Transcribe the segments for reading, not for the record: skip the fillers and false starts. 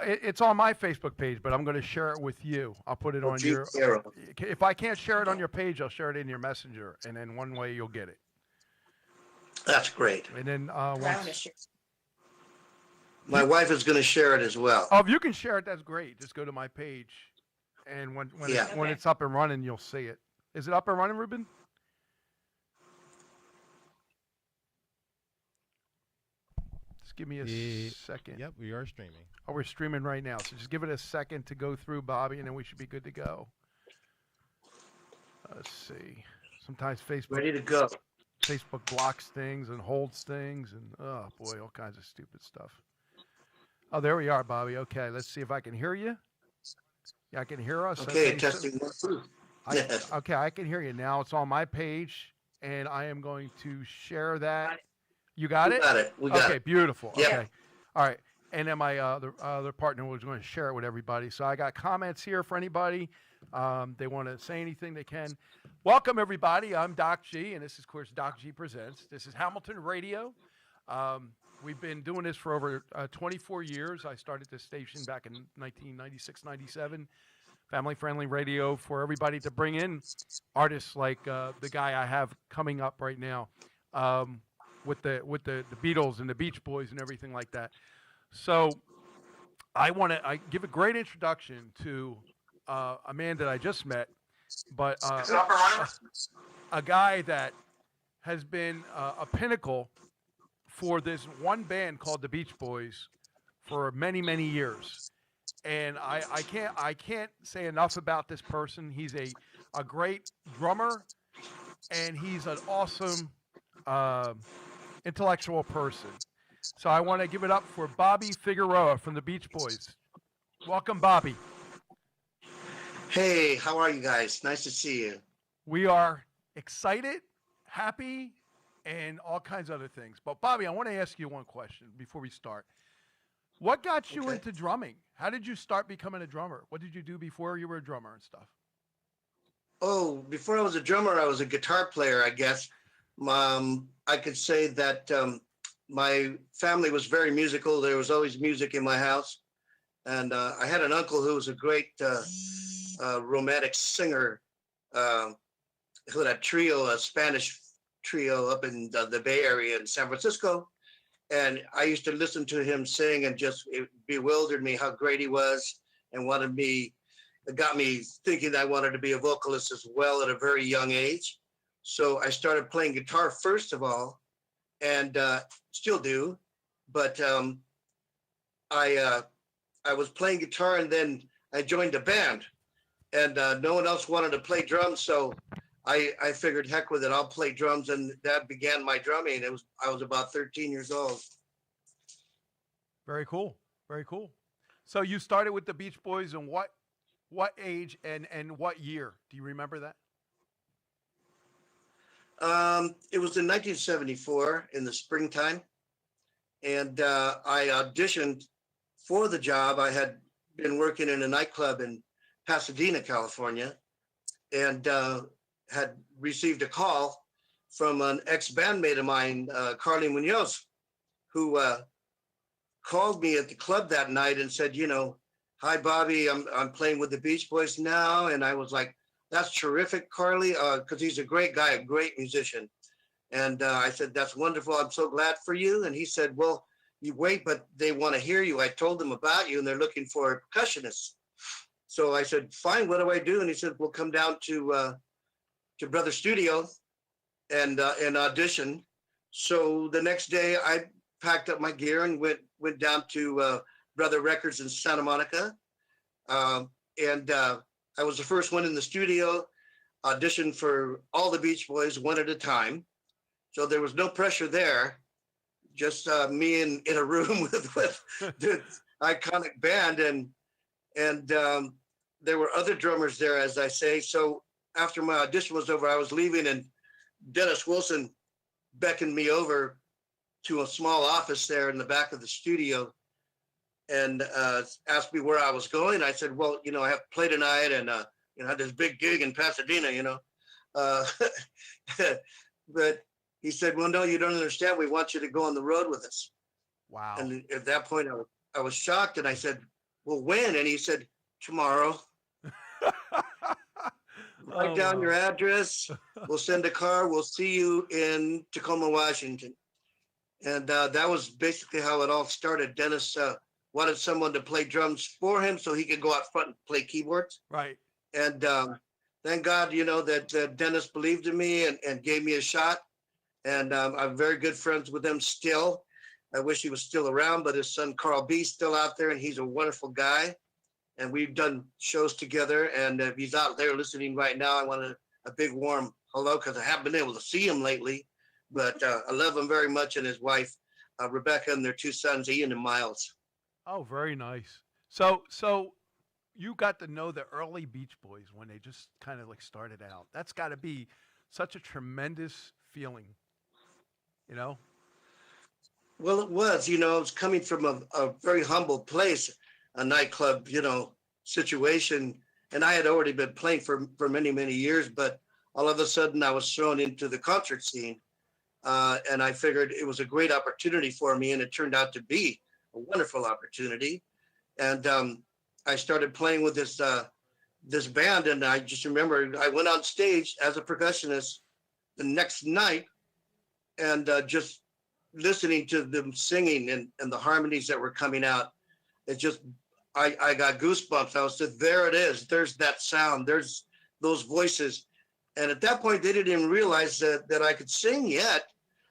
It's on my Facebook page, but I'm going to share it with you. I'll put it on your. Terrible. If I can't share it on your page, I'll share it in your messenger, and then one way you'll get it. That's great. And then once. My wife is going to share it as well. Oh, if you can share it, that's great. Just go to my page, and when it's up and running, you'll see it. Is it up and running, Ruben? Just give me a second. Yep, we are streaming. Oh, we're streaming right now, so just give it a second to go through, Bobby, and then we should be good to go. Let's see. Sometimes Facebook Ready to go. Facebook blocks things and holds things, and oh boy, all kinds of stupid stuff. Oh, there we are, Bobby. Okay, let's see if I can hear you. Yeah, I can hear us. Okay, testing 1, 2. Okay, I can hear you now. It's on my page, and I am going to share that. You got it? Got it. We got it. Okay, beautiful. Yeah. Okay, all right. And then my other partner was going to share it with everybody. So I got comments here for anybody. They want to say anything they can. Welcome, everybody. I'm Doc G, and this is, of course, Doc G Presents. This is Hamilton Radio. We've been doing this for over 24 years. I started this station back in 1996, 97. Family-friendly radio for everybody to bring in artists like the guy I have coming up right now with the Beatles and the Beach Boys and everything like that. So I give a great introduction to a man that I just met, but a guy that has been a pinnacle for this one band called the Beach Boys for many, many years. And I can't say enough about this person. He's a great drummer, and he's an awesome intellectual person. So I want to give it up for Bobby Figueroa from the Beach Boys. Welcome, Bobby. Hey, how are you guys? Nice to see you. We are excited, happy, and all kinds of other things. But Bobby, I want to ask you one question before we start. What got you into drumming? How did you start becoming a drummer? What did you do before you were a drummer and stuff? Oh, before I was a drummer, I was a guitar player, I guess. I could say that my family was very musical. There was always music in my house. And I had an uncle who was a great romantic singer who had a Spanish trio up in the Bay Area in San Francisco. And I used to listen to him sing, and it bewildered me how great he was, and it got me thinking I wanted to be a vocalist as well at a very young age. So I started playing guitar first of all, and still do. But I was playing guitar, and then I joined a band, and no one else wanted to play drums. So I figured, heck with it, I'll play drums, and that began my drumming. I was about 13 years old. Very cool. Very cool. So you started with the Beach Boys in what age and what year? Do you remember that? It was in 1974 in the springtime, and I auditioned for the job. I had been working in a nightclub in Pasadena, California, and had received a call from an ex-bandmate of mine, Carly Munoz, who called me at the club that night and said, hi, Bobby, I'm playing with the Beach Boys now. And I was like, that's terrific, Carly, because he's a great guy, a great musician. And I said, that's wonderful. I'm so glad for you. And he said, well, you wait, but they want to hear you. I told them about you, and they're looking for a percussionist. So I said, fine, what do I do? And he said, we'll come down to Brother Studio and audition. So the next day I packed up my gear and went down to Brother Records in Santa Monica. And I was the first one in the studio, auditioned for all the Beach Boys one at a time. So there was no pressure there, just me in a room with the iconic band. And there were other drummers there, as I say. So after my audition was over, I was leaving, and Dennis Wilson beckoned me over to a small office there in the back of the studio and asked me where I was going. I said, well, I have to play tonight, and I had this big gig in Pasadena, but he said, well, no, you don't understand. We want you to go on the road with us. Wow. And at that point I was shocked, and I said, well, when? And he said, tomorrow. Write Oh, down your wow. address. We'll send a car. We'll see you in Tacoma, Washington. And that was basically how it all started. Dennis wanted someone to play drums for him so he could go out front and play keyboards. Right. And thank God, that Dennis believed in me and gave me a shot. And I'm very good friends with him still. I wish he was still around, but his son Carl B is still out there, and he's a wonderful guy. And we've done shows together. And if he's out there listening right now, I want a big warm hello, because I haven't been able to see him lately. But I love him very much, and his wife, Rebecca, and their two sons, Ian and Miles. Oh, very nice. So you got to know the early Beach Boys when they just kind of like started out. That's got to be such a tremendous feeling, you know? Well, it was, it's coming from a very humble place, a nightclub, situation. And I had already been playing for many, many years, but all of a sudden I was thrown into the concert scene. And I figured it was a great opportunity for me, and it turned out to be a wonderful opportunity. And I started playing with this band, and I just remember I went on stage as a percussionist the next night, and just listening to them singing and the harmonies that were coming out. It just, I got goosebumps. I was just, there it is. There's that sound. There's those voices. And at that point, they didn't even realize that I could sing yet.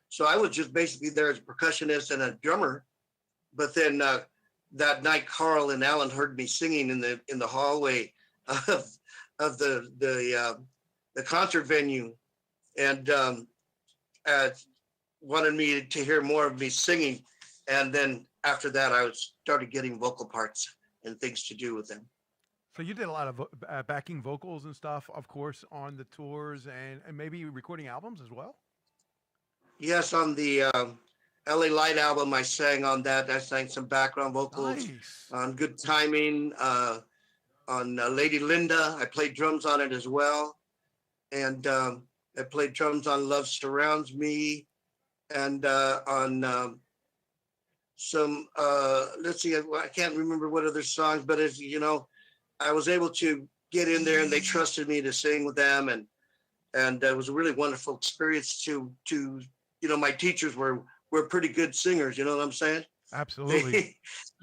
So I was just basically there as a percussionist and a drummer. But then that night, Carl and Alan heard me singing in the hallway of the concert venue, and wanted me to hear more of me singing. And then after that, I started getting vocal parts and things to do with them. So you did a lot of backing vocals and stuff, of course, on the tours and maybe recording albums as well. Yes, on the LA Light album, I sang on that. I sang some background vocals. Nice. On Good Timing, on Lady Linda. I played drums on it as well. And I played drums on Love Surrounds Me, and on some, let's see, I can't remember what other songs, but as I was able to get in there, and they trusted me to sing with them. And it was a really wonderful experience to my teachers were pretty good singers. You know what I'm saying? Absolutely.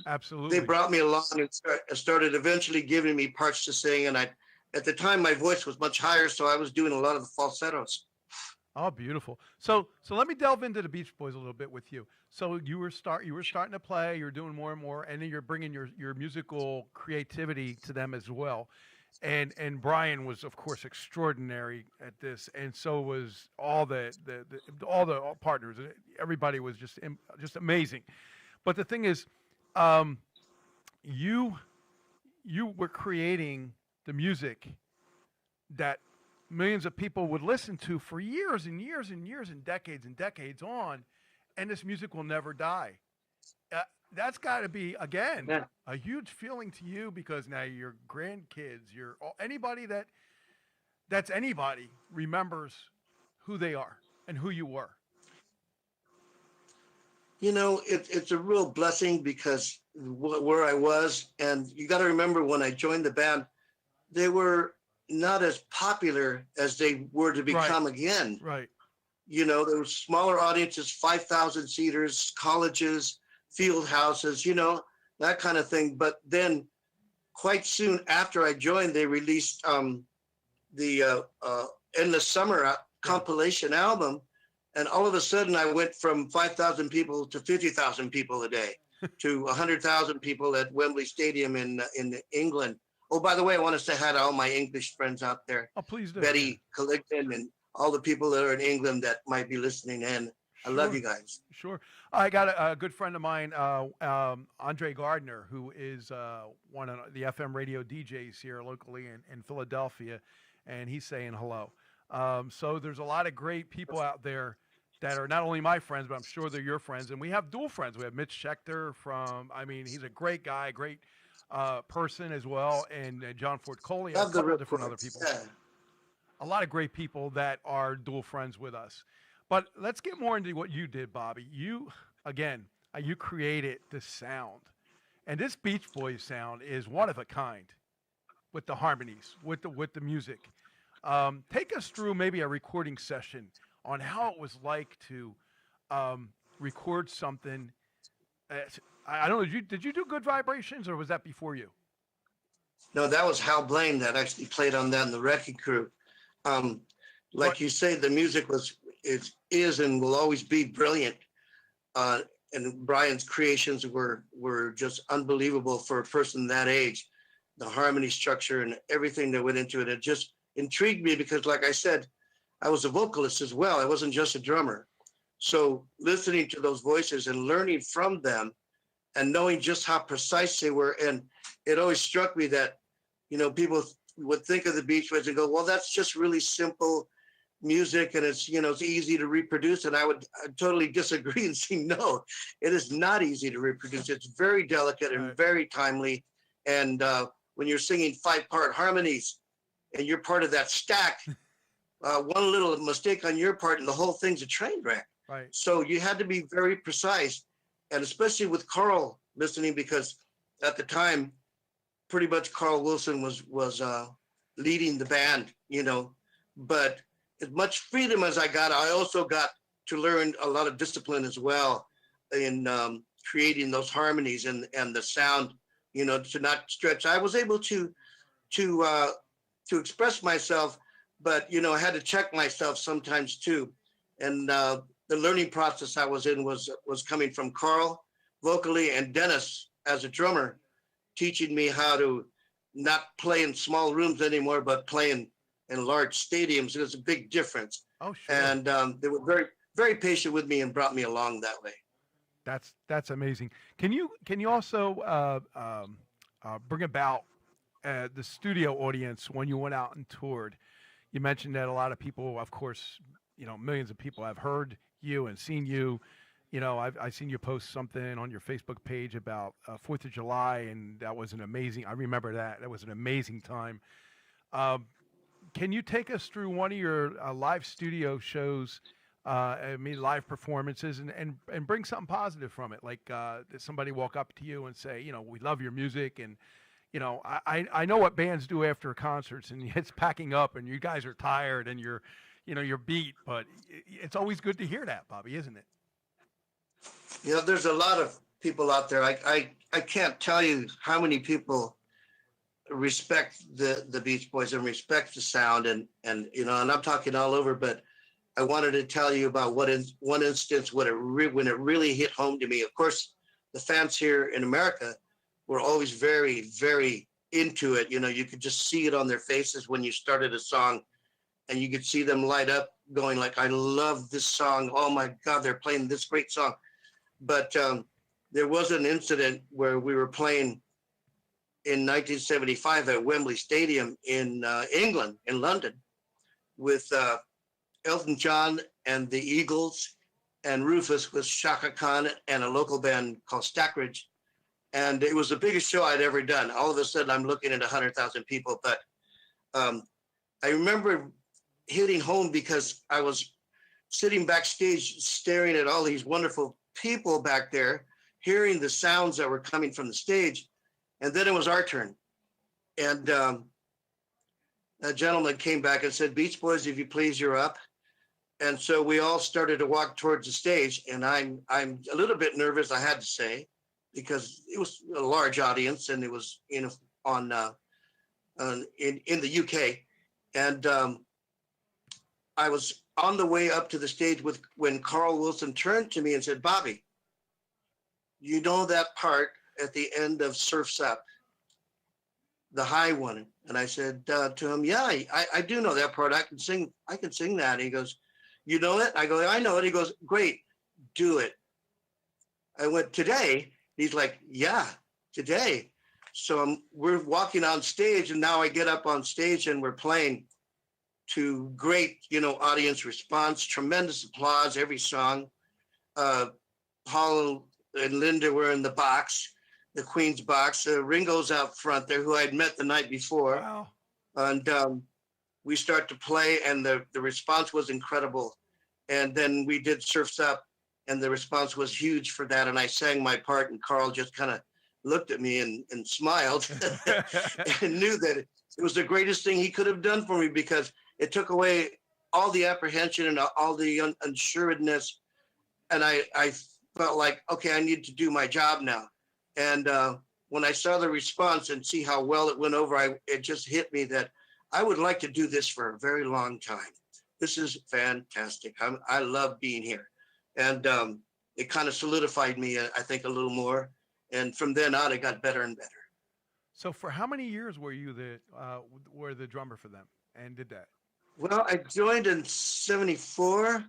Absolutely. They brought me along and started eventually giving me parts to sing. And at the time, my voice was much higher, so I was doing a lot of the falsettos. Oh, beautiful. So let me delve into the Beach Boys a little bit with you. So you were starting to play, you're doing more and more, and then you're bringing your musical creativity to them as well. And Brian was, of course, extraordinary at this, and so was all the partners. Everybody was just amazing. But the thing is, you were creating the music that millions of people would listen to for years and years and years and decades on, and this music will never die. That's got to be, again, a huge feeling to you, because now your grandkids, anybody that's anybody remembers who they are and who you were. It's a real blessing, because where I was, and you got to remember, when I joined the band, they were not as popular as they were to become again. Right. There were smaller audiences, 5,000 seaters, colleges, field houses, that kind of thing. But then quite soon after I joined, they released the Endless Summer compilation album. And all of a sudden I went from 5,000 people to 50,000 people a day to 100,000 people at Wembley Stadium in England. Oh, by the way, I want to say hi to all my English friends out there. Oh, please do. Betty Colligton and all the people that are in England that might be listening in. I love you guys. Sure. I got a good friend of mine, Andre Gardner, who is one of the FM radio DJs here locally in Philadelphia, and he's saying hello. So there's a lot of great people out there that are not only my friends, but I'm sure they're your friends. And we have dual friends. We have Mitch Schechter he's a great guy, great person as well, and John Ford Coley, a couple different other people. Yeah. A lot of great people that are dual friends with us. But let's get more into what you did, Bobby. You created the sound. And this Beach Boys sound is one of a kind with the harmonies, with the music. Take us through maybe a recording session on how it was like to record something. uh, I don't know. Did you do Good Vibrations, or was that before you? No, that was Hal Blaine that actually played on that in the Wrecking Crew. Um, What? like you say, the music is and will always be brilliant. Uh, and Brian's creations were just unbelievable for a person that age. The harmony structure and everything that went into it, it just intrigued me because, like I said, I was a vocalist as well. I wasn't just a drummer. So listening to those voices and learning from them and knowing just how precise they were. And it always struck me that, people would think of the Beach Boys and go, well, that's just really simple music and it's easy to reproduce. And I'd totally disagree and say, no, it is not easy to reproduce. It's very delicate and Right. very timely. And when you're singing 5-part harmonies and you're part of that stack, one little mistake on your part and the whole thing's a train wreck. Right. So you had to be very precise, and especially with Carl listening, because at the time, pretty much Carl Wilson was leading the band, But as much freedom as I got, I also got to learn a lot of discipline as well in creating those harmonies and the sound, to not stretch. I was able to express myself, but I had to check myself sometimes too. And the learning process I was in was coming from Carl vocally and Dennis as a drummer, teaching me how to not play in small rooms anymore, but play in large stadiums. There's a big difference. Oh, sure. And they were very, very patient with me and brought me along that way. That's amazing. Can you also bring about the studio audience when you went out and toured? You mentioned that a lot of people, of course, millions of people have heard you and seen you. I've seen you post something on your Facebook page about 4th of July, and that was an amazing. I remember that. That was an amazing time. Can you take us through one of your live studio shows? Live performances, and bring something positive from it. Like did somebody walk up to you and say, we love your music, and I know what bands do after concerts, and it's packing up, and you guys are tired, and you're beat, but it's always good to hear that, Bobby, isn't it? There's a lot of people out there. I can't tell you how many people respect the Beach Boys and respect the sound, and I'm talking all over, but I wanted to tell you about one instance when it really hit home to me. Of course, the fans here in America were always very, very into it. You could just see it on their faces when you started a song, and you could see them light up going like, I love this song. Oh my God, they're playing this great song. But there was an incident where we were playing in 1975 at Wembley Stadium in England, in London, with Elton John and the Eagles, and Rufus with Shaka Khan and a local band called Stackridge. And it was the biggest show I'd ever done. All of a sudden, I'm looking at 100,000 people. But I remember hitting home because I was sitting backstage staring at all these wonderful people back there, hearing the sounds that were coming from the stage. And then it was our turn. And a gentleman came back and said, Beach Boys, if you please, you're up. And so we all started to walk towards the stage, and I'm a little bit nervous, I had to say, because it was a large audience, and it was in the UK, and I was on the way up to the stage when Carl Wilson turned to me and said, Bobby, you know that part at the end of Surf's Up, the high one? And I said to him, yeah, I do know that part. I can sing that. And he goes, you know it? I go, I know it. He goes, great, do it. I went, today? He's like, yeah, today. So we're walking on stage, and now I get up on stage and we're playing to great, audience response, tremendous applause, every song. Paul and Linda were in the box, the Queen's box. Ringo's out front there, who I'd met the night before. Wow. And we start to play, and the response was incredible. And then we did Surf's Up, and the response was huge for that. And I sang my part, and Carl just kind of looked at me and smiled and knew that it was the greatest thing he could have done for me, because it took away all the apprehension and all the unsureness. And I felt like, okay, I need to do my job now. And when I saw the response and see how well it went over, it just hit me that I would like to do this for a very long time. This is fantastic. I love being here. And it kind of solidified me, I think, a little more. And from then on, it got better and better. So for how many years were you the drummer for them and did that? Well, I joined in 74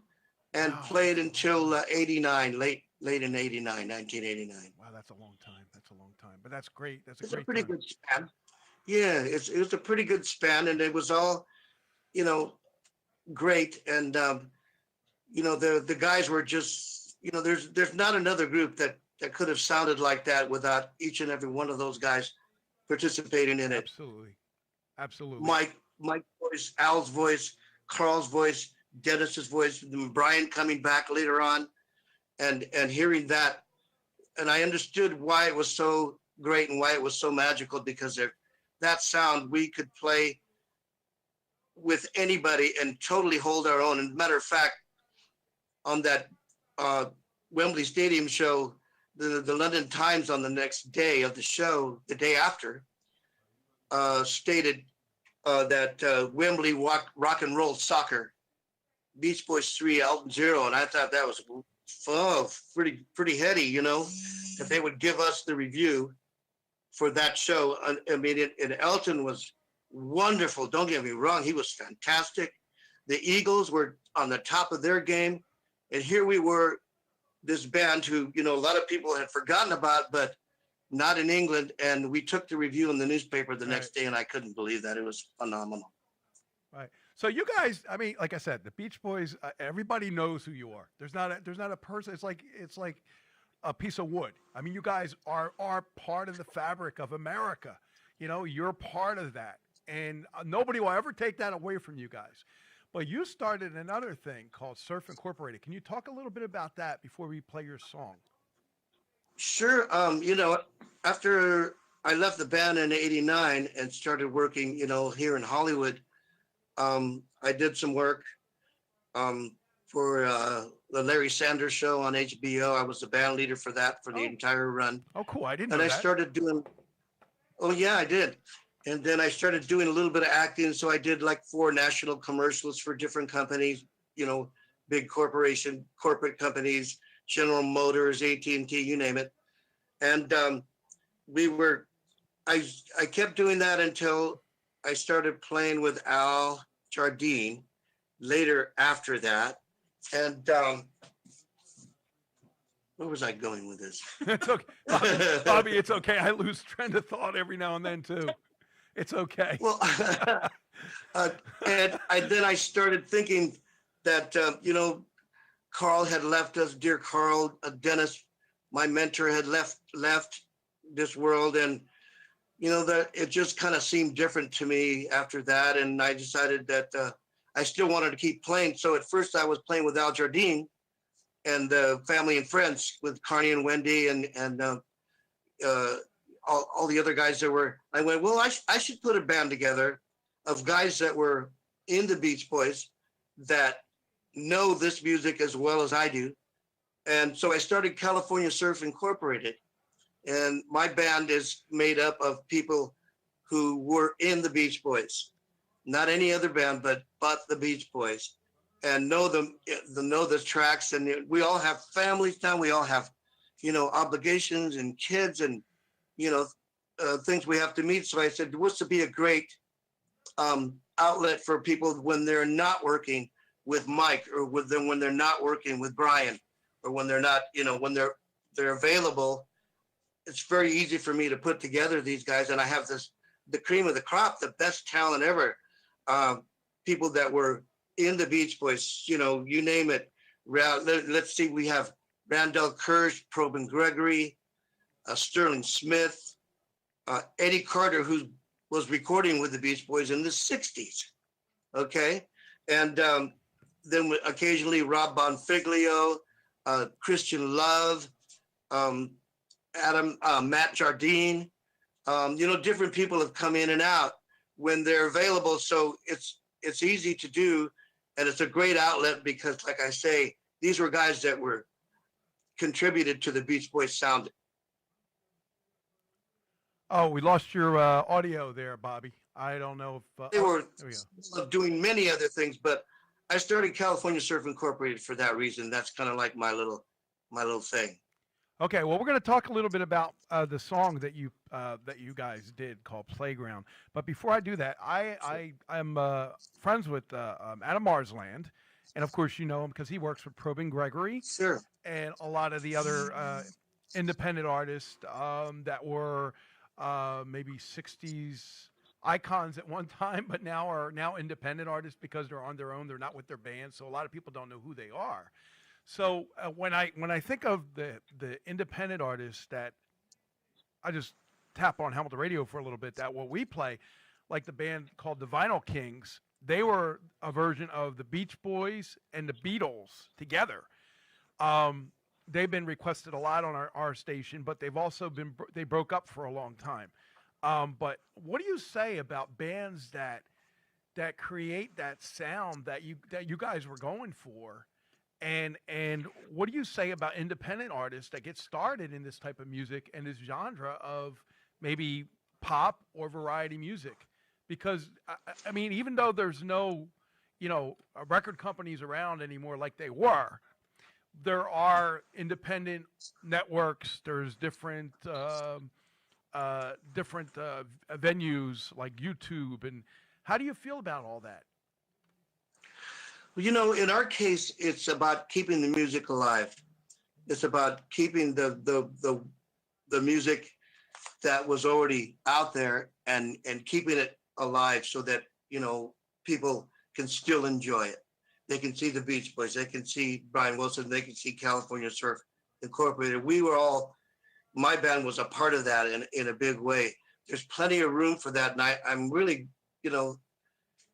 and Wow. played until 89, late in 89, 1989. Wow, that's a long time. That's a long time. But that's great. That's a It's a great pretty time. good span. Yeah, it was a pretty good span, and it was all, you know, great. And the guys were just, there's not another group that could have sounded like that without each and every one of those guys participating in it. Absolutely. Absolutely. Mike's voice, Al's voice, Carl's voice, Dennis's voice, and Brian coming back later on, and hearing that, and I understood why it was so great and why it was so magical, because that sound we could play with anybody and totally hold our own. And matter of fact, on that Wembley Stadium show, the London Times on the next day of the show, the day after, stated that Wembley rock and roll soccer, Beach Boys 3, Elton 0, and I thought that was pretty heady, that they would give us the review for that show. I mean, and Elton was wonderful. Don't get me wrong, he was fantastic. The Eagles were on the top of their game, and here we were, this band who a lot of people had forgotten about, but not in England. And we took the review in the newspaper the next day, and I couldn't believe that. It was phenomenal. Right. So you guys, I mean, like I said, the Beach Boys, everybody knows who you are. There's not a person. It's like a piece of wood. I mean, you guys are part of the fabric of America. You're part of that, and nobody will ever take that away from you guys. But you started another thing called Surf Incorporated. Can you talk a little bit about that before we play your song? Sure. After I left the band in '89 and started working, here in Hollywood, I did some work for the Larry Sanders Show on HBO. I was the band leader for that for the entire run. Oh, cool. I didn't And know I that. started doing, oh yeah, I did. And then I started doing a little bit of acting. So I did like 4 national commercials for different companies, big corporate companies, General Motors, AT&T, you name it. And I kept doing that until I started playing with Al Jardine later after that. And where was I going with this? It's okay. Bobby, it's okay. I lose trend of thought every now and then too. It's okay. Well, and then I started thinking that, Carl had left us, dear Carl, Dennis, my mentor, had left this world. And, that it just kind of seemed different to me after that. And I decided that I still wanted to keep playing. So at first I was playing with Al Jardine and Family and Friends with Carney and Wendy and all the other guys that were. I went, well, I should put a band together of guys that were in the Beach Boys that know this music as well as I do. And so I started California Surf Incorporated. And my band is made up of people who were in the Beach Boys, not any other band, but the Beach Boys, and know the tracks. And we all have families now. We all have, obligations and kids and, things we have to meet. So I said, what's to be a great outlet for people when they're not working with Mike, or with them when they're not working with Brian, or when they're not, when they're available. It's very easy for me to put together these guys, and I have the cream of the crop, the best talent ever. People that were in the Beach Boys, you name it. Let's see, we have Randall Kirsch, Probin Gregory, Sterling Smith, Eddie Carter, who was recording with the Beach Boys in the 60s. Okay. And then occasionally Rob Bonfiglio, Christian Love, Matt Jardine. Different people have come in and out when they're available. So it's easy to do, and it's a great outlet because, like I say, these were guys that were contributed to the Beach Boys sound. Oh, we lost your audio there, Bobby. I don't know if They were there we go. doing many other things, but I started California Surf Incorporated for that reason. That's kind of like my little thing. Okay, well, we're going to talk a little bit about the song that you guys did called "Playground." But before I do that, I'm friends with Adam Marsland, and of course you know him because he works with Probing Gregory Sure. and a lot of the other independent artists that were maybe '60s icons at one time, but now are independent artists because they're on their own. They're not with their band, so a lot of people don't know who they are. So when I think of the independent artists that I just tap on Hamilton Radio for a little bit, that what we play, like the band called the Vinyl Kings, they were a version of the Beach Boys and the Beatles together. They've been requested a lot on our station, but they've also they broke up for a long time. But what do you say about bands that create that sound that you guys were going for? And what do you say about independent artists that get started in this type of music and this genre of maybe pop or variety music? Because I mean, even though there's no, record companies around anymore like they were, there are independent networks. There's different venues like YouTube. And how do you feel about all that? Well, in our case, it's about keeping the music alive. It's about keeping the music that was already out there and keeping it alive so that, people can still enjoy it. They can see the Beach Boys. They can see Brian Wilson. They can see California Surf Incorporated. My band was a part of that in a big way. There's plenty of room for that. And I'm really,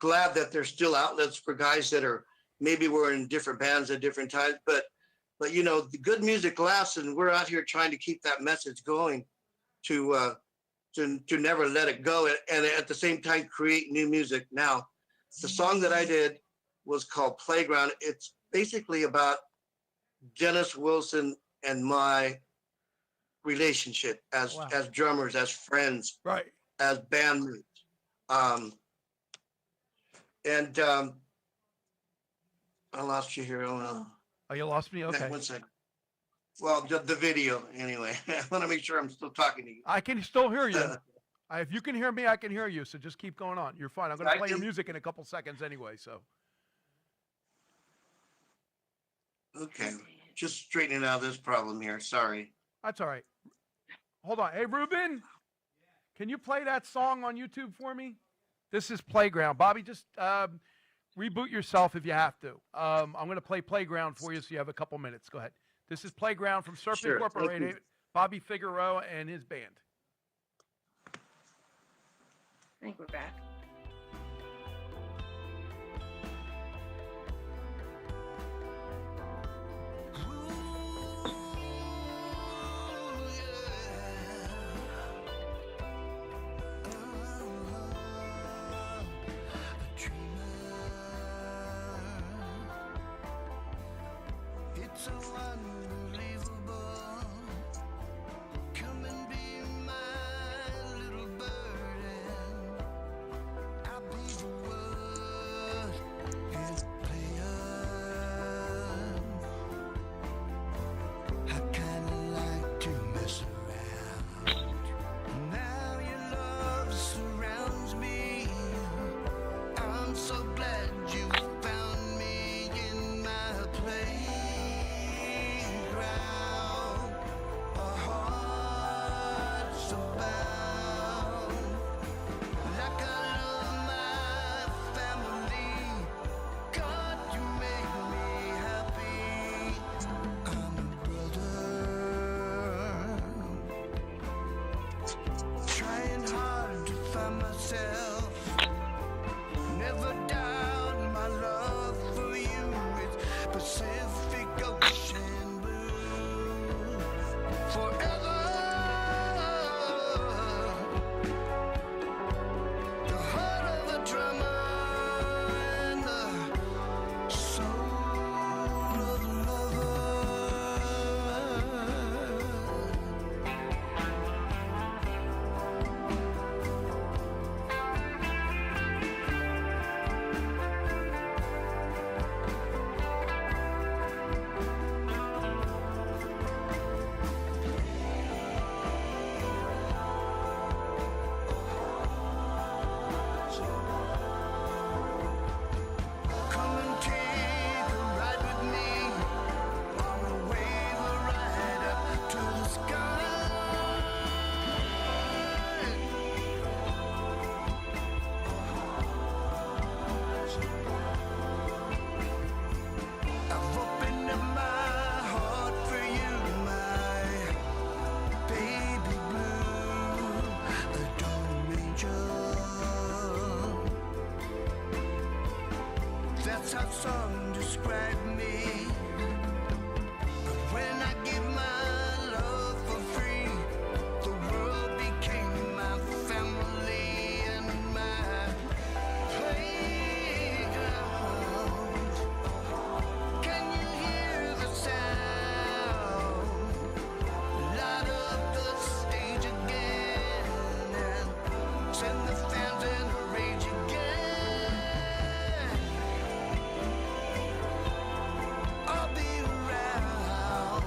glad that there's still outlets for guys that are maybe we're in different bands at different times, but the good music lasts, and we're out here trying to keep that message going to never let it go, and at the same time create new music. Now, the song that I did was called Playground. It's basically about Dennis Wilson and my relationship as drummers, as friends, right, as bandmates. I lost you here. Oh, you lost me? Okay. 1 second. Well, the video, anyway. I want to make sure I'm still talking to you. I can still hear you. If you can hear me, I can hear you. So just keep going on. You're fine. I'm going to play your music in a couple seconds anyway. So. Okay. Just straightening out this problem here. Sorry. That's all right. Hold on. Hey, Ruben, can you play that song on YouTube for me? This is Playground. Bobby, just reboot yourself if you have to. I'm going to play Playground for you so you have a couple minutes. Go ahead. This is Playground from Surf Incorporated, Bobby Figueroa and his band. I think we're back. So unbelievable. Come and be my little burden. That's how some describe me. But when I give my love for free, the world became my family and my playground. Can you hear the sound? Light up the stage again and send the fans in a rage again. I'll be around.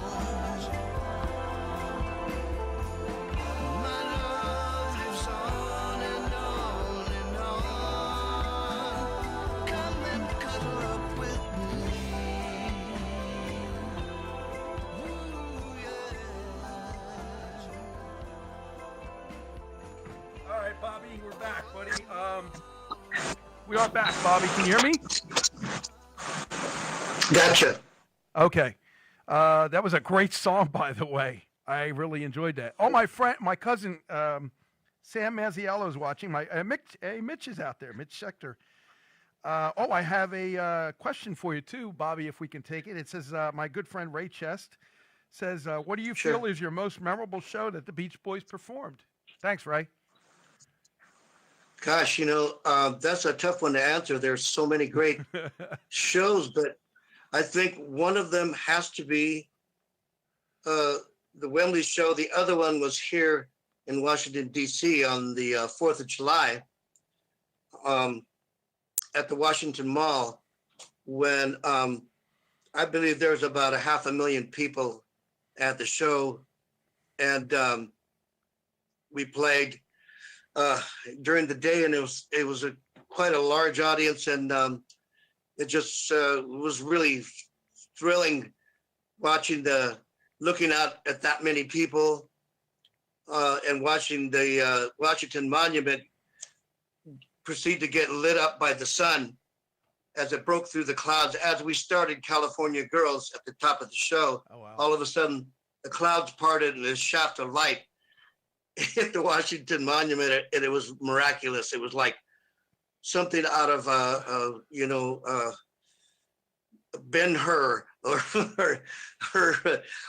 My love lives on and on and on. Come and cuddle up with me. Ooh, yeah. All right, Bobby, we're back, buddy. We are back, Bobby. Can you hear me? Gotcha. Okay. That was a great song, by the way. I really enjoyed that. Oh, my cousin, Sam Mazziello is watching. Mitch is out there. Mitch Schechter. I have a question for you too, Bobby, if we can take it. It says, my good friend Ray Chest says, what do you Sure. feel is your most memorable show that the Beach Boys performed? Thanks, Ray. Gosh, that's a tough one to answer. There's so many great shows, but I think one of them has to be the Wembley show. The other one was here in Washington, D.C. on the 4th of July at the Washington Mall when I believe there was about 500,000 people at the show. And we played during the day, and it was quite a large audience, and it just was really thrilling looking out at that many people and watching the Washington Monument proceed to get lit up by the sun as it broke through the clouds. As we started California Girls at the top of the show, Oh, wow. all of a sudden the clouds parted and a shaft of light hit the Washington Monument, and it was miraculous. It was like something out of Ben-Hur or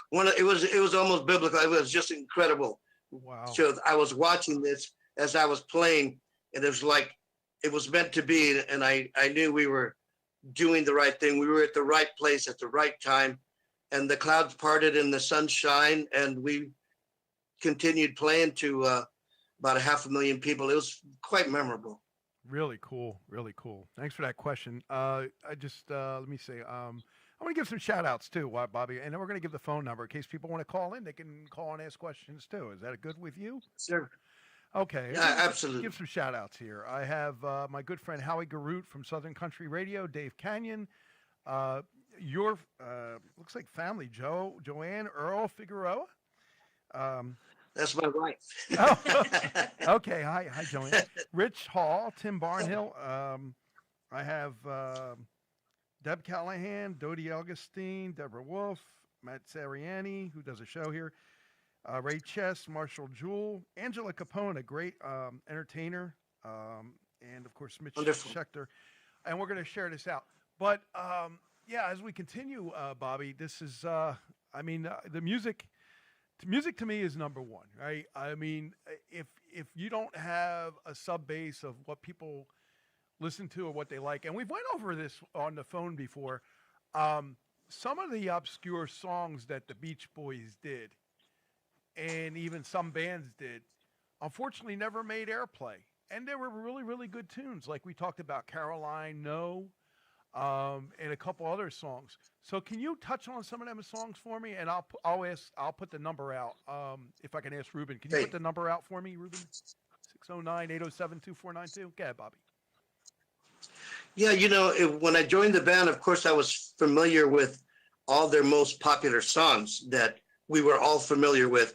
one. It was almost biblical. It was just incredible. Wow. So I was watching this as I was playing, and it was like it was meant to be. And I knew we were doing the right thing. We were at the right place at the right time, and the clouds parted and the sun shined, and we continued playing to about 500,000 people. It was quite memorable. Really cool. Really cool. Thanks for that question. I just, let me see. I want to give some shout outs too, Bobby, and then we're going to give the phone number in case people want to call in. They can call and ask questions too. Is that good with you? Sure. Okay. Yeah, absolutely. Give some shout outs here. I have my good friend Howie Garut from Southern Country Radio, Dave Canyon, your looks like family, Joanne Earl Figueroa. That's my wife. Oh, okay. Hi, Joanne. Rich Hall, Tim Barnhill. I have Deb Callahan, Dodie Augustine, Deborah Wolf, Matt Sariani, who does a show here, Ray Chess, Marshall Jewell, Angela Capone, a great entertainer, and of course Mitch Wonderful. Schechter. And we're going to share this out. But yeah, as we continue, Bobby, this is, the music. Music to me is number one, right? I mean, if you don't have a sub base of what people listen to or what they like, and we've went over this on the phone before, some of the obscure songs that the Beach Boys did, and even some bands did, unfortunately never made airplay. And they were really, really good tunes, like we talked about Caroline, No, and a couple other songs. So can you touch on some of them songs for me? And I'll put the number out. If I can ask Ruben, can you put the number out for me, Ruben? 609-807-2492. Go ahead, Bobby. Yeah, when I joined the band, of course, I was familiar with all their most popular songs that we were all familiar with.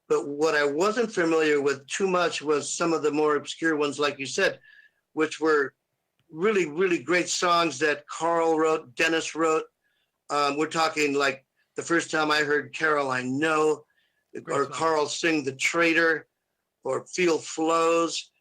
But what I wasn't familiar with too much was some of the more obscure ones, like you said, which were really, really great songs that Carl wrote, Dennis wrote. We're talking like the first time I heard Caroline No, or Carl sing The Traitor, or Feel Flows,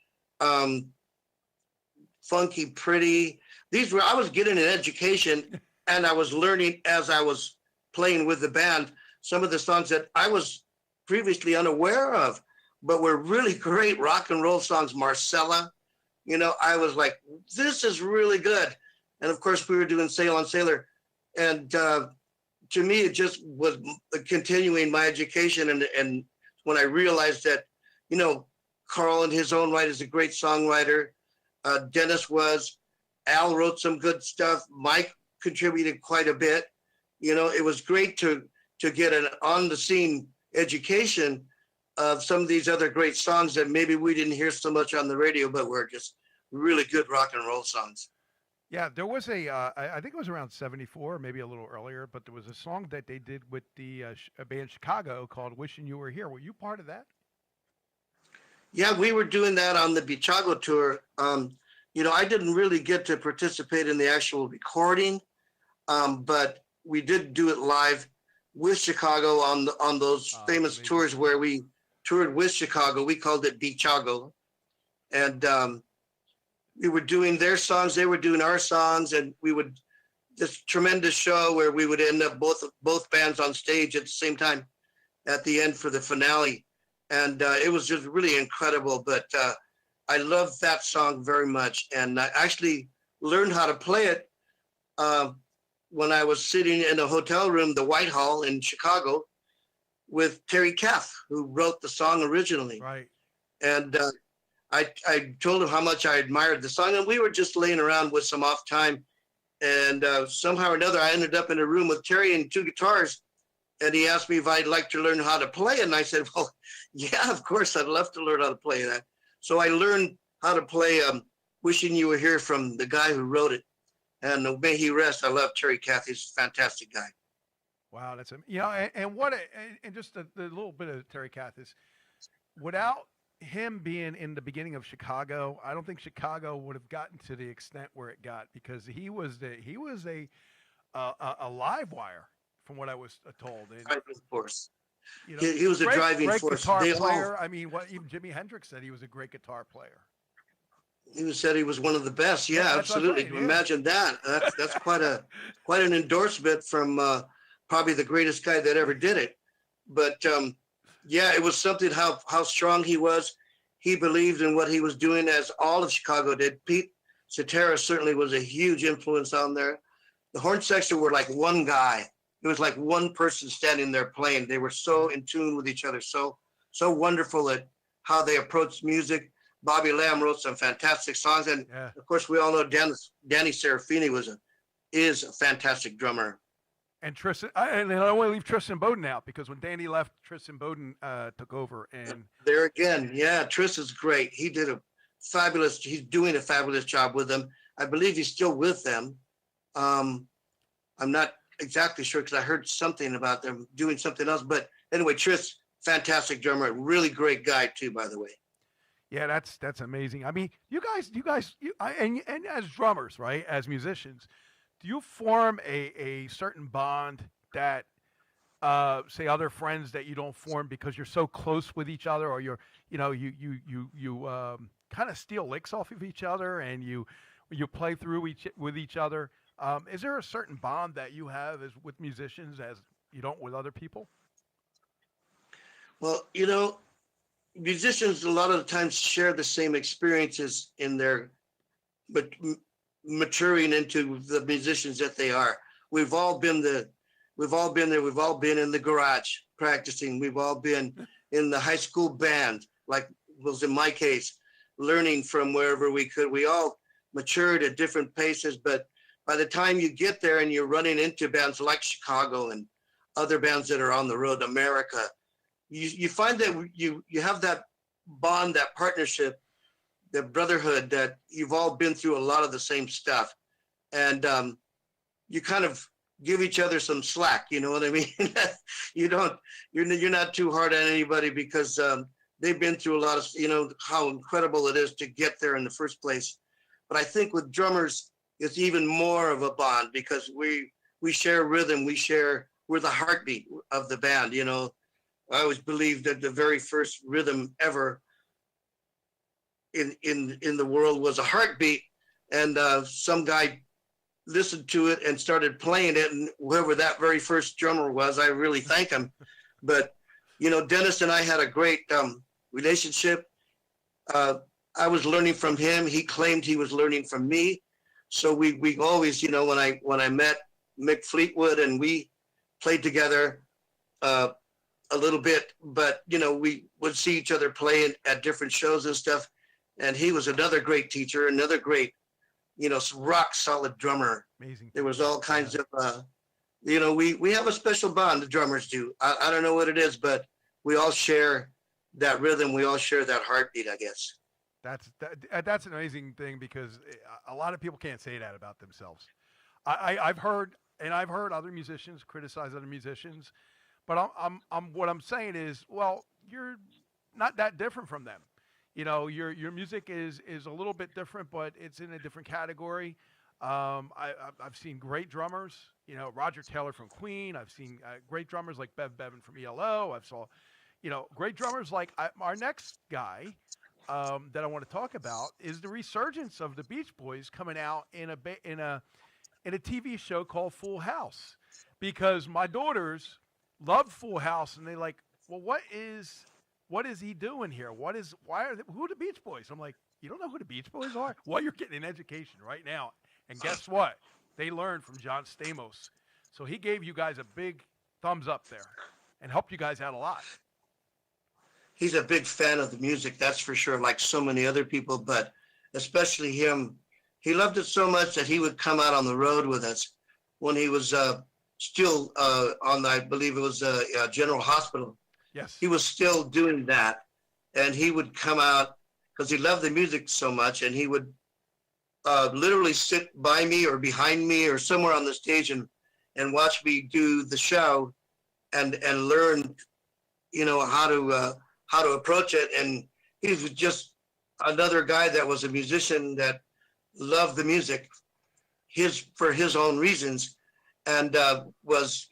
Funky Pretty. I was getting an education and I was learning as I was playing with the band, some of the songs that I was previously unaware of, but were really great rock and roll songs. Marcella, I was like, this is really good. And of course we were doing Sail on Sailor. And to me, it just was continuing my education. And when I realized that, Carl in his own right is a great songwriter. Dennis was, Al wrote some good stuff. Mike contributed quite a bit. It was great to get an on the scene education of some of these other great songs that maybe we didn't hear so much on the radio, but were just really good rock and roll songs. Yeah, there was I think it was around 74, maybe a little earlier, but there was a song that they did with the band Chicago called Wishing You Were Here. Were you part of that? Yeah, we were doing that on the Bichago tour. I didn't really get to participate in the actual recording, but we did do it live with Chicago on those famous amazing. tours where we toured with Chicago. We called it Bichago. And we were doing their songs, they were doing our songs, and we would this tremendous show where we would end up both bands on stage at the same time at the end for the finale. And it was just really incredible. But I love that song very much. And I actually learned how to play it when I was sitting in a hotel room, the Whitehall in Chicago, with Terry Kath, who wrote the song originally. Right. And I told him how much I admired the song, and we were just laying around with some off time. And somehow or another, I ended up in a room with Terry and two guitars. And he asked me if I'd like to learn how to play it. And I said, well, yeah, of course, I'd love to learn how to play that. So I learned how to play Wishing You Were Here from the guy who wrote it. And may he rest. I love Terry Kath. He's a fantastic guy. Wow, that's and just the little bit of Terry Kath is, without him being in the beginning of Chicago, I don't think Chicago would have gotten to the extent where it got, because he was a live wire, from what I was told. And, Of course. He was a driving great force. Guitar player. I mean, even Jimi Hendrix said he was a great guitar player. He said he was one of the best. Yeah, that's absolutely. right, yeah. Imagine that. That's quite an endorsement from probably the greatest guy that ever did it. But yeah, it was something how strong he was. He believed in what he was doing, as all of Chicago did. Pete Cetera certainly was a huge influence on there. The horn section were like one guy. It was like one person standing there playing. They were so in tune with each other, so wonderful at how they approached music. Bobby Lamb wrote some fantastic songs, and of course we all know Danny Serafini is a fantastic drummer. And Tristan, and I don't want to leave Tristan Bowden out, because when Danny left, Tristan Bowden took over. And there again, yeah, Tristan's great. He's doing a fabulous job with them. I believe he's still with them. I'm not exactly sure, because I heard something about them doing something else. But anyway, Tris, fantastic drummer, really great guy too, by the way. Yeah, that's amazing. I mean, you guys, and as drummers, right, as musicians, do you form a certain bond that, say, other friends that you don't form because you're so close with each other, or you kind of steal licks off of each other, and you play through with each other? Is there a certain bond that you have with musicians as you don't with other people? Well, musicians a lot of the times share the same experiences in their maturing into the musicians that they are. We've all been there. We've all been in the garage practicing. We've all been in the high school band, like was in my case, learning from wherever we could. We all matured at different paces, but by the time you get there and you're running into bands like Chicago and other bands that are on the road, America, you find that you have that bond, that partnership, that brotherhood, that you've all been through a lot of the same stuff, and you kind of give each other some slack. You know what I mean? You're not too hard on anybody, because they've been through a lot of, how incredible it is to get there in the first place. But I think with drummers, it's even more of a bond, because we share rhythm, we're the heartbeat of the band. I always believed that the very first rhythm ever in the world was a heartbeat, and some guy listened to it and started playing it, and whoever that very first drummer was, I really thank him. But Dennis and I had a great relationship. I was learning from him. He claimed he was learning from me. So we always, when I met Mick Fleetwood and we played together a little bit, but we would see each other play at different shows and stuff. And he was another great teacher, another great, rock solid drummer. Amazing. There was all kinds of, we have a special bond, the drummers do. I don't know what it is, but we all share that rhythm. We all share that heartbeat, I guess. That's an amazing thing, because a lot of people can't say that about themselves. I've heard other musicians criticize other musicians, but what I'm saying is, well, you're not that different from them. Your music is a little bit different, but it's in a different category. I've seen great drummers, Roger Taylor from Queen. I've seen great drummers like Bev Bevan from ELO. I've saw, great drummers like our next guy that I want to talk about is the resurgence of the Beach Boys coming out in a TV show called Full House, because my daughters loved Full House, and they like, well, what is he doing here? Who are the Beach Boys? I'm like, you don't know who the Beach Boys are? Well, you're getting an education right now. And guess what? They learned from John Stamos. So he gave you guys a big thumbs up there and helped you guys out a lot. He's a big fan of the music, that's for sure, like so many other people, but especially him. He loved it so much that he would come out on the road with us when he was still on, I believe it was General Hospital. Yes. He was still doing that, and he would come out because he loved the music so much, and he would literally sit by me or behind me or somewhere on the stage and watch me do the show and learn, how to approach it. And he was just another guy that was a musician that loved the music for his own reasons, and was,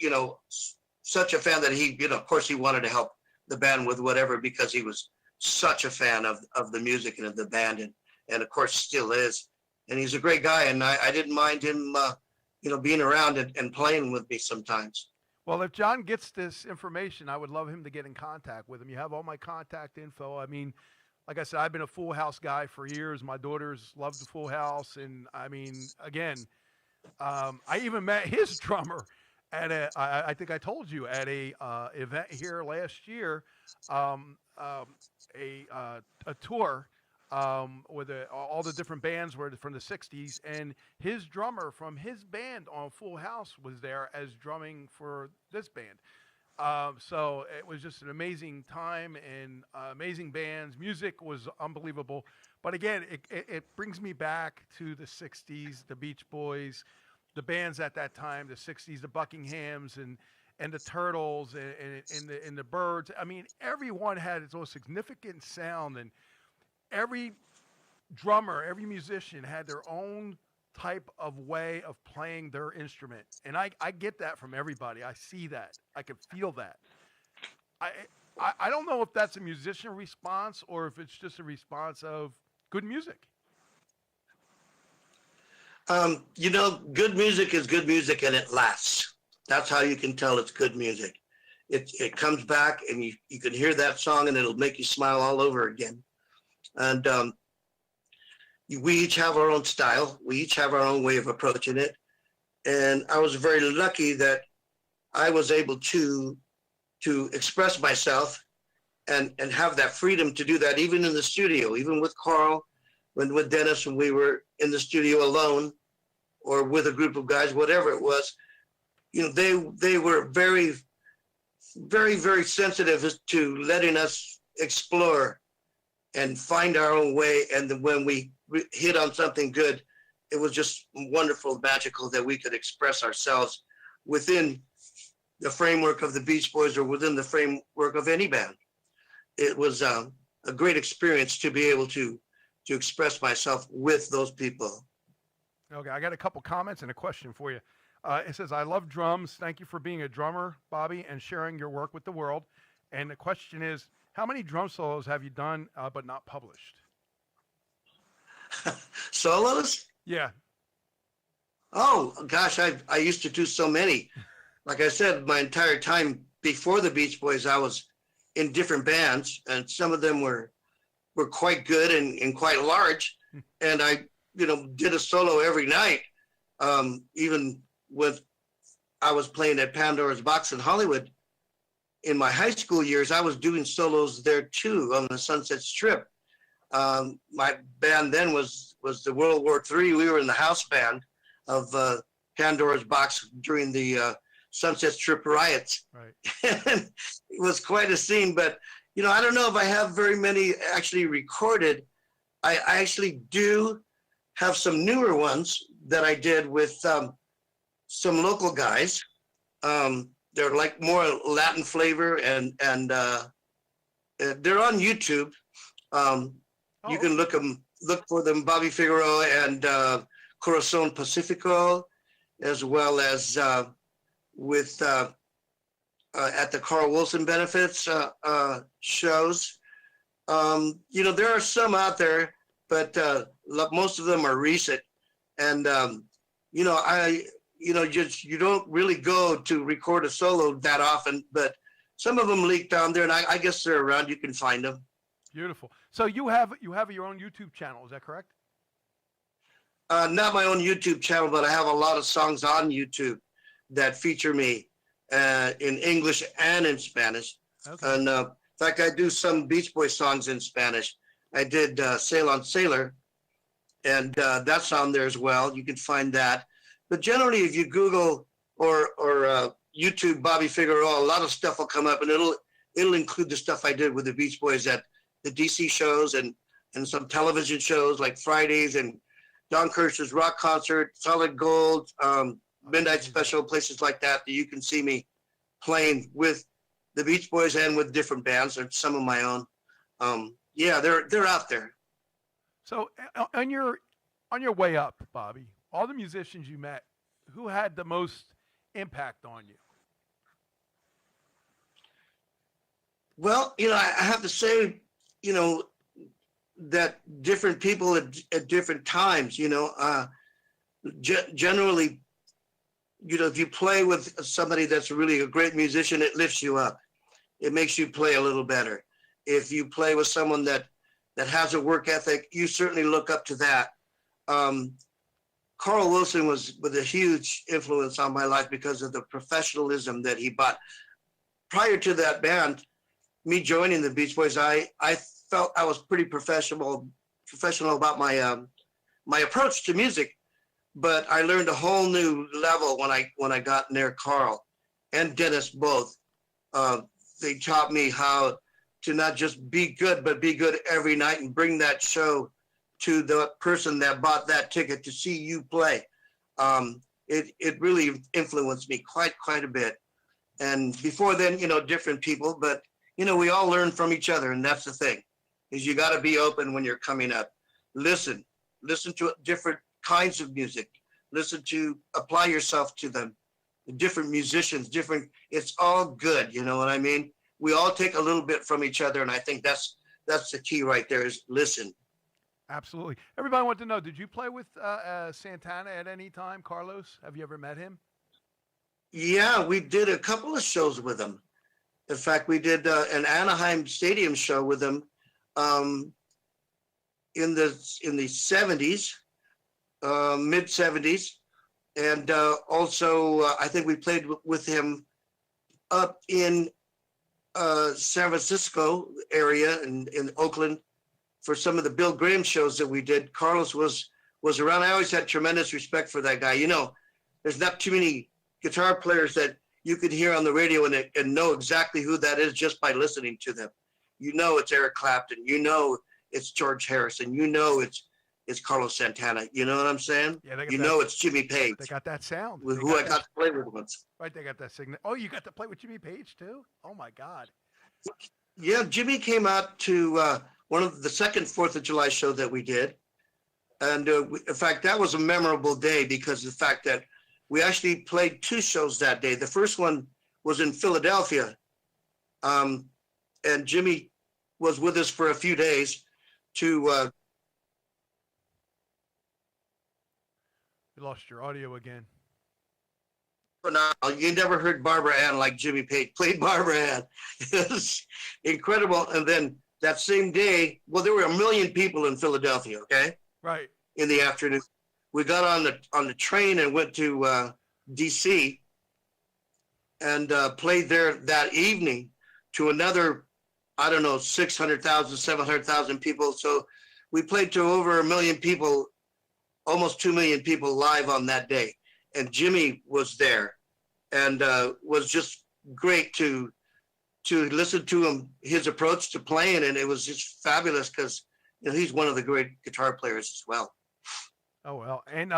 such a fan that he, of course he wanted to help the band with whatever, because he was such a fan of the music and of the band, and of course still is. And he's a great guy, and I didn't mind him, being around and playing with me sometimes. Well, if John gets this information, I would love him to get in contact with him. You have all my contact info. I mean, like I said, I've been a Full House guy for years. My daughters love the Full House. And I mean, again, I even met his drummer at I think I told you, at a event here last year, a tour with all the different bands were from the 60s, and his drummer from his band on Full House was there as drumming for this band. So it was just an amazing time, and amazing bands. Music was unbelievable. But again, it brings me back to the 60s, the Beach Boys, the bands at that time, the 60s, the Buckinghams and the Turtles and the Byrds. I mean, everyone had its own significant sound, and every drummer, every musician had their own type of way of playing their instrument. And I get that from everybody. I see that. I can feel that. I don't know if that's a musician response or if it's just a response of good music. Good music is good music, and it lasts. That's how you can tell it's good music. It comes back, and you can hear that song, and it'll make you smile all over again. And we each have our own style. We each have our own way of approaching it. And I was very lucky that I was able to express myself and have that freedom to do that, even in the studio, even with Carl, with Dennis, when we were in the studio alone or with a group of guys, whatever it was. They were very, very, very sensitive to letting us explore and find our own way. And then when we hit on something good, it was just wonderful, magical that we could express ourselves within the framework of the Beach Boys or within the framework of any band. It was a great experience to be able to express myself with those people. Okay, I got a couple comments and a question for you. It says, I love drums. Thank you for being a drummer, Bobby, and sharing your work with the world. And the question is, how many drum solos have you done but not published? Solos? Yeah. Oh gosh, I used to do so many. Like I said, my entire time before the Beach Boys, I was in different bands, and some of them were quite good and quite large. And I, did a solo every night. Even with I was playing at Pandora's Box in Hollywood in my high school years, I was doing solos there too on the Sunset Strip. My band then was the World War III. We were in the house band of Pandora's Box during the Sunset Strip riots. Right. It was quite a scene, but I don't know if I have very many actually recorded. I actually do have some newer ones that I did with some local guys. They're like more Latin flavor, and they're on YouTube. You can look for them, Bobby Figueroa and Corazon Pacifico, as well as with at the Carl Wilson benefits shows. There are some out there, but most of them are recent. And you don't really go to record a solo that often, but some of them leak down there, and I guess they're around. You can find them. Beautiful. So you have your own YouTube channel, is that correct? Not my own YouTube channel, but I have a lot of songs on YouTube that feature me in English and in Spanish. Okay. And in fact, I do some Beach Boy songs in Spanish. I did Sail on Sailor, and that's on there as well. You can find that. But generally, if you Google or YouTube Bobby Figueroa, a lot of stuff will come up, and it'll include the stuff I did with the Beach Boys at the DC shows and some television shows like Fridays and Don Kirsh's rock concert, Solid Gold, Midnight Special, places like that you can see me playing with the Beach Boys and with different bands and some of my own. Yeah, they're out there. So on your way up, Bobby, all the musicians you met, who had the most impact on you? Well, I have to say, that different people at different times, generally, if you play with somebody that's really a great musician, it lifts you up. It makes you play a little better. If you play with someone that has a work ethic, you certainly look up to that. Carl Wilson was a huge influence on my life because of the professionalism that he brought. Prior to that band, me joining the Beach Boys, I felt I was pretty professional about my approach to music, but I learned a whole new level when I got near Carl and Dennis both. They taught me how to not just be good, but be good every night and bring that show to the person that bought that ticket to see you play. It really influenced me quite a bit. And before then, different people, but we all learn from each other, and that's the thing. Is you got to be open when you're coming up. Listen to different kinds of music. Apply yourself to them. Different musicians, it's all good. You know what I mean? We all take a little bit from each other, and I think that's the key right there is listen. Absolutely. Everybody wants to know, did you play with Santana at any time, Carlos? Have you ever met him? Yeah, we did a couple of shows with him. In fact, we did an Anaheim Stadium show with him in the 70s, mid 70s, and also I think we played with him up in San Francisco area and in Oakland for some of the Bill Graham shows that we did. Carlos was around. I always had tremendous respect for that guy. There's not too many guitar players that you could hear on the radio and know exactly who that is just by listening to them. It's Eric Clapton. It's George Harrison. It's Carlos Santana. You know what I'm saying? Yeah, it's Jimmy Page. They got that sound. Who I got to play with once. Right, they got that signal. Oh, you got to play with Jimmy Page too? Oh my God. Yeah, Jimmy came out to one of the second 4th of July show that we did. And in fact, that was a memorable day because of the fact that we actually played 2 shows that day. The first one was in Philadelphia. And Jimmy was with us for a few days to You lost your audio again. Phenomenal. You never heard Barbara Ann like Jimmy Page played Barbara Ann. It was incredible. And then that same day, well, there were 1 million people in Philadelphia. Okay, Right. in the afternoon, we got on the train and went to D.C. and played there that evening to another, I don't know, 600,000, 700,000 people. So we played to over 1 million people, almost 2 million people live on that day. And Jimmy was there, and was just great to listen to him, his approach to playing, and it was just fabulous because he's one of the great guitar players as well. Oh, well. And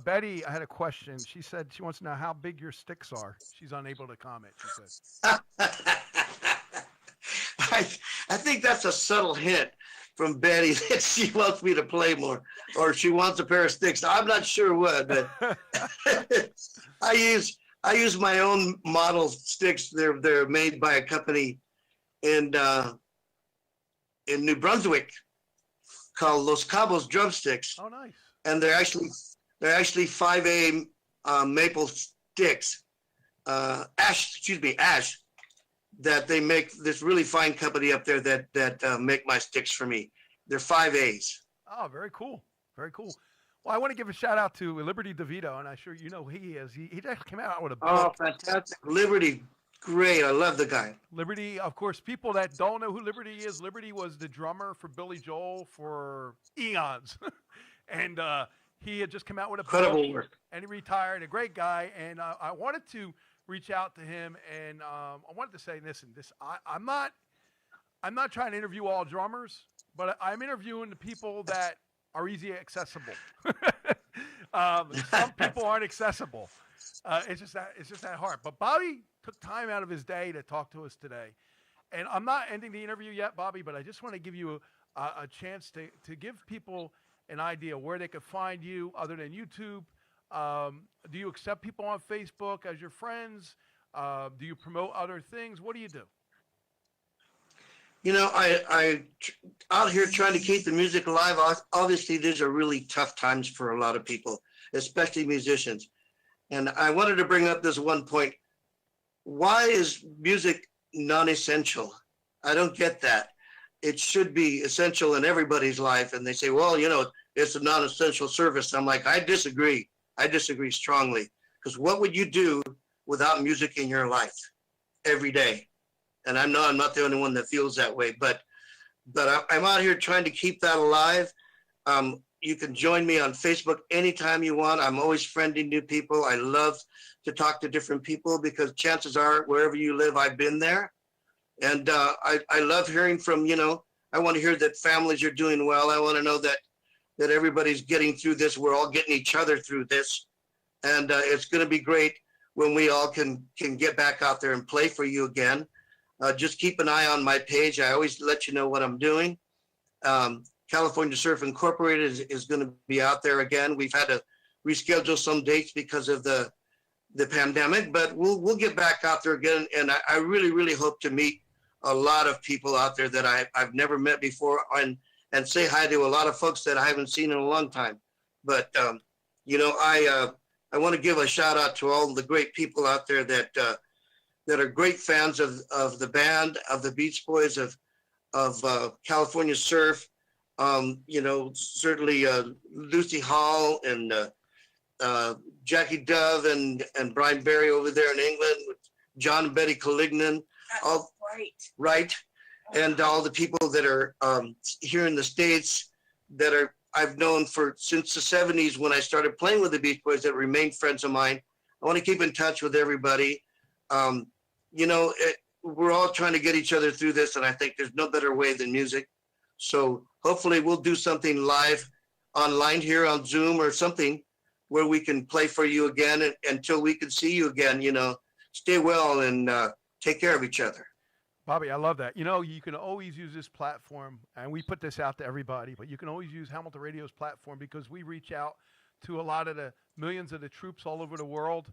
Betty, I had a question. She said she wants to know how big your sticks are. She's unable to comment, she said. I think that's a subtle hint from Betty that she wants me to play more, or she wants a pair of sticks. I'm not sure what, but I use my own model sticks. They're made by a company in New Brunswick called Los Cabos Drumsticks, Oh, nice. and they're actually 5A maple sticks, ash. That they make, this really fine company up there that make my sticks for me. They're 5As. Oh, very cool. Very cool. Well, I want to give a shout out to Liberty DeVito, and I'm sure you know who he is. He just came out with a book. Oh, fantastic. Liberty, great. I love the guy. Liberty, of course, people that don't know who Liberty is, Liberty was the drummer for Billy Joel for eons. And he had just come out with a Incredible book, work. and he retired. A great guy. And I wanted to reach out to him, and I wanted to say, listen, I'm not trying to interview all drummers, but I'm interviewing the people that are easy accessible. Some people aren't accessible. It's just that hard. But Bobby took time out of his day to talk to us today, and I'm not ending the interview yet, Bobby. But I just want to give you a chance to give people an idea where they could find you other than YouTube. Do you accept people on Facebook as your friends? Do you promote other things? What do you do? I out here trying to keep the music alive. Obviously, these are really tough times for a lot of people, especially musicians. And I wanted to bring up this one point. Why is music non-essential? I don't get that. It should be essential in everybody's life. And they say, well, it's a non-essential service. I'm like, I disagree. I disagree strongly. Because what would you do without music in your life every day? And I know I'm not the only one that feels that way, but I'm out here trying to keep that alive. You can join me on Facebook anytime you want. I'm always friending new people. I love to talk to different people because chances are wherever you live, I've been there. And I love hearing from, I want to hear that families are doing well. I want to know that everybody's getting through this. We're all getting each other through this. And it's going to be great when we all can get back out there and play for you again. Just keep an eye on my page. I always let you know what I'm doing. California Surf Incorporated is going to be out there again. We've had to reschedule some dates because of the pandemic, but we'll get back out there again. And I really, really hope to meet a lot of people out there that I've never met before, and say hi to a lot of folks that I haven't seen in a long time. But I want to give a shout out to all the great people out there that are great fans of the band, of the Beach Boys, of California Surf. Certainly Lucy Hall and Jackie Dove and Brian Berry over there in England, John and Betty Collignan. Right. And all the people that are here in the States that I've known since the 70s when I started playing with the Beach Boys that remain friends of mine. I want to keep in touch with everybody. We're all trying to get each other through this, and I think there's no better way than music. So hopefully we'll do something live online here on Zoom or something where we can play for you again until we can see you again. Stay well and take care of each other. Bobby, I love that. You can always use this platform, and we put this out to everybody, but you can always use Hamilton Radio's platform because we reach out to a lot of the millions of the troops all over the world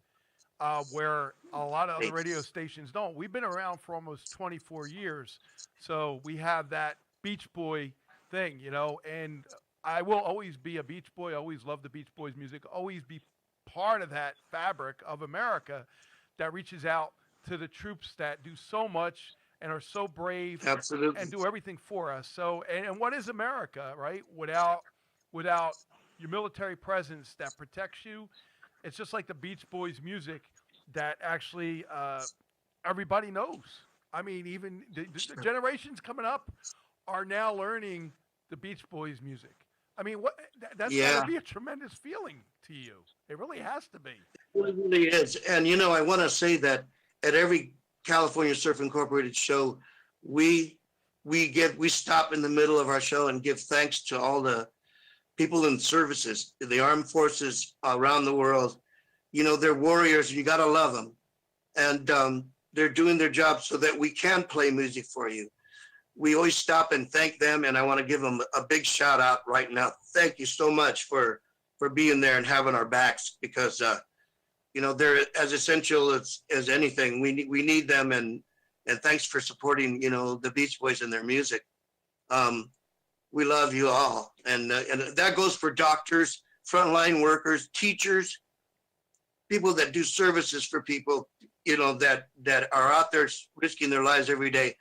where a lot of other radio stations don't. We've been around for almost 24 years, so we have that Beach Boy thing, and I will always be a Beach Boy. Always love the Beach Boys music. Always be part of that fabric of America that reaches out to the troops that do so much and are so brave Absolutely. and do everything for us. So, and what is America, right? Without your military presence that protects you, it's just like the Beach Boys music that actually everybody knows. I mean, even the generations coming up are now learning the Beach Boys music. I mean, that's got Yeah. to be a tremendous feeling to you. It really has to be. It really is. And, I want to say that at every California Surf Incorporated show, we stop in the middle of our show and give thanks to all the people in services, the armed forces around the world. They're warriors, and you got to love them. And they're doing their job so that we can play music for you. We always stop and thank them, and I want to give them a big shout out right now. Thank you so much for being there and having our backs, because they're as essential as anything. We need them, and thanks for supporting the Beach Boys and their music. We love you all, and that goes for doctors, frontline workers, teachers, people that do services for people that are out there risking their lives every day.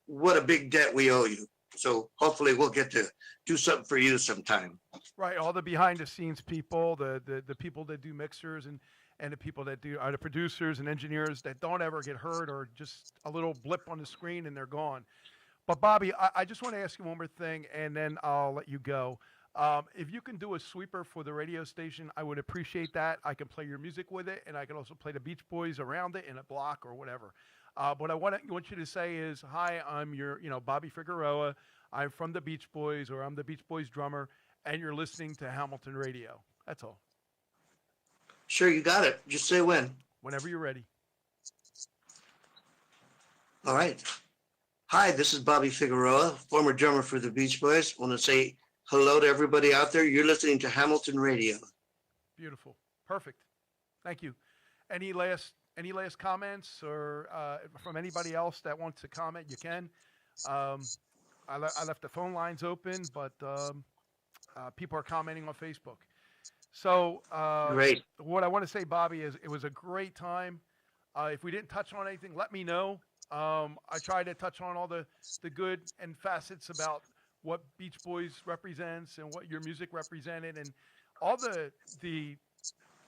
What a big debt we owe you. So hopefully we'll get to do something for you sometime. Right, all the behind the scenes people, the people that do mixers and the people that are the producers and engineers that don't ever get hurt or just a little blip on the screen and they're gone. But Bobby, I just want to ask you one more thing, and then I'll let you go. If you can do a sweeper for the radio station, I would appreciate that. I can play your music with it, and I can also play the Beach Boys around it in a block or whatever. What I want you to say is, hi, I'm your, Bobby Figueroa. I'm from the Beach Boys, or I'm the Beach Boys drummer, and you're listening to Hamilton Radio. That's all. Sure, you got it. Just say when. Whenever you're ready. All right. Hi, this is Bobby Figueroa, former drummer for the Beach Boys. I want to say hello to everybody out there. You're listening to Hamilton Radio. Beautiful. Perfect. Thank you. Any last comments or from anybody else that wants to comment? You can. I left the phone lines open, but people are commenting on Facebook. So Great. What I want to say, Bobby, is it was a great time. If we didn't touch on anything, let me know. I tried to touch on all the good and facets about what Beach Boys represents and what your music represented and all the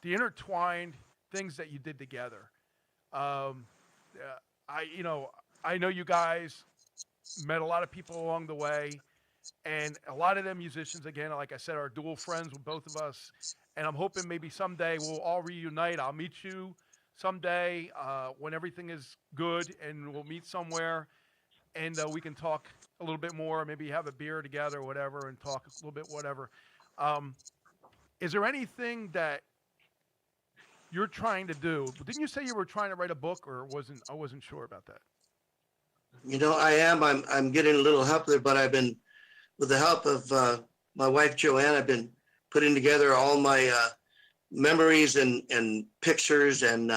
intertwined things that you did together. I know you guys met a lot of people along the way, and a lot of them musicians, again, like I said, are dual friends with both of us. And I'm hoping maybe someday we'll all reunite. I'll meet you someday when everything is good, and we'll meet somewhere, and we can talk a little bit more, maybe have a beer together or whatever, and talk a little bit, whatever. Is there anything that you're trying to do? Didn't you say you were trying to write a book, or I wasn't sure about that? I am. I'm getting a little help there, but I've been, with the help of my wife, Joanne, I've been putting together all my memories and pictures and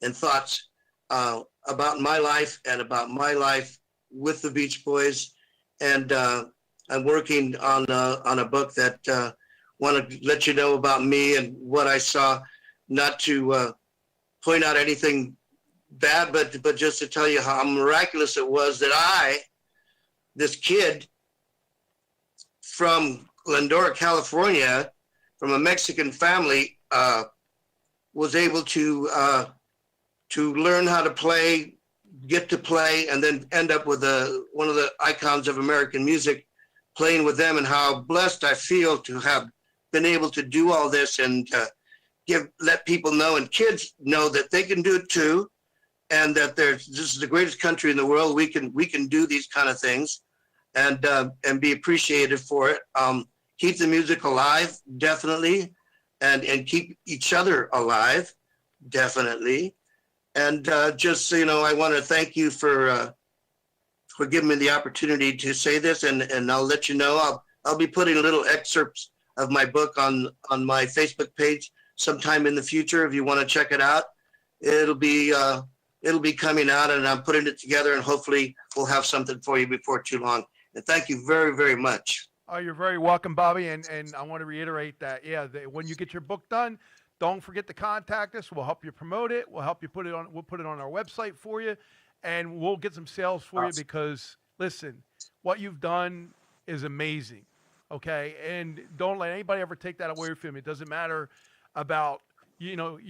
thoughts about my life and about my life with the Beach Boys. And I'm working on a book that want to let you know about me and what I saw, not to point out anything bad, but just to tell you how miraculous it was that this kid from Glendora, California, from a Mexican family, was able to learn how to play, get to play, and then end up with one of the icons of American music, playing with them, and how blessed I feel to have been able to do all this and let people know and kids know that they can do it too, and that this is the greatest country in the world. We can do these kind of things, and be appreciated for it. Keep the music alive, definitely, and keep each other alive, definitely. And just so you know, I want to thank you for giving me the opportunity to say this, and I'll let you know. I'll be putting little excerpts of my book on my Facebook page sometime in the future. If you want to check it out, it'll be coming out, and I'm putting it together, and hopefully we'll have something for you before too long. And thank you very, very much. Oh, you're very welcome, Bobby. And I want to reiterate that, yeah, when you get your book done, don't forget to contact us. We'll help you promote it. We'll help you put it on. We'll put it on our website for you, and we'll get some sales for you Awesome. because listen, what you've done is amazing. Okay, and don't let anybody ever take that away from you. It doesn't matter about you won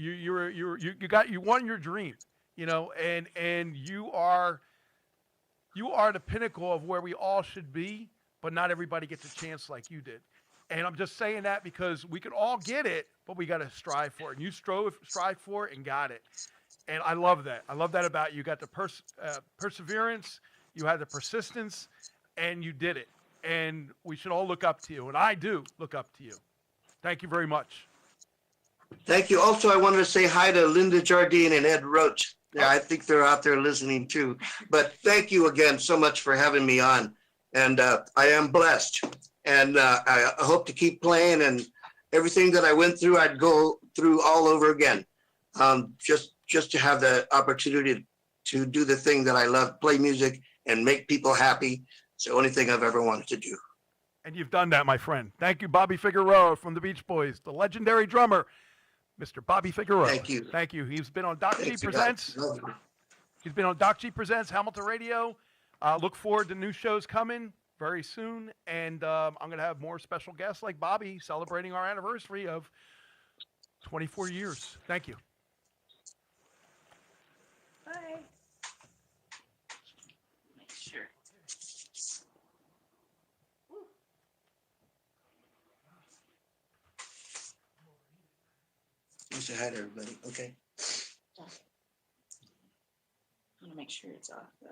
your dream, and you are the pinnacle of where we all should be, but not everybody gets a chance like you did. And I'm just saying that because we could all get it, but we got to strive for it. And you strive for it and got it. And I love that. I love that about you. You got the perseverance, you had the persistence, and you did it. And we should all look up to you. And I do look up to you. Thank you very much. Thank you. Also, I wanted to say hi to Linda Jardine and Ed Roach. Yeah, I think they're out there listening too. But thank you again so much for having me on. And I am blessed. And I hope to keep playing, and everything that I went through, I'd go through all over again. Just to have the opportunity to do the thing that I love, play music and make people happy. It's the only thing I've ever wanted to do. And you've done that, my friend. Thank you, Bobby Figueroa from the Beach Boys, the legendary drummer, Mr. Bobby Figueroa. Thank you. Thank you. He's been on DOCG Thanks, you Presents. guys. He's been on DOCG Presents, Hamilton Radio. Look forward to new shows coming very soon. And I'm going to have more special guests like Bobby celebrating our anniversary of 24 years. Thank you. Bye. Make sure. You say hi to everybody. Okay. I want to make sure it's off though.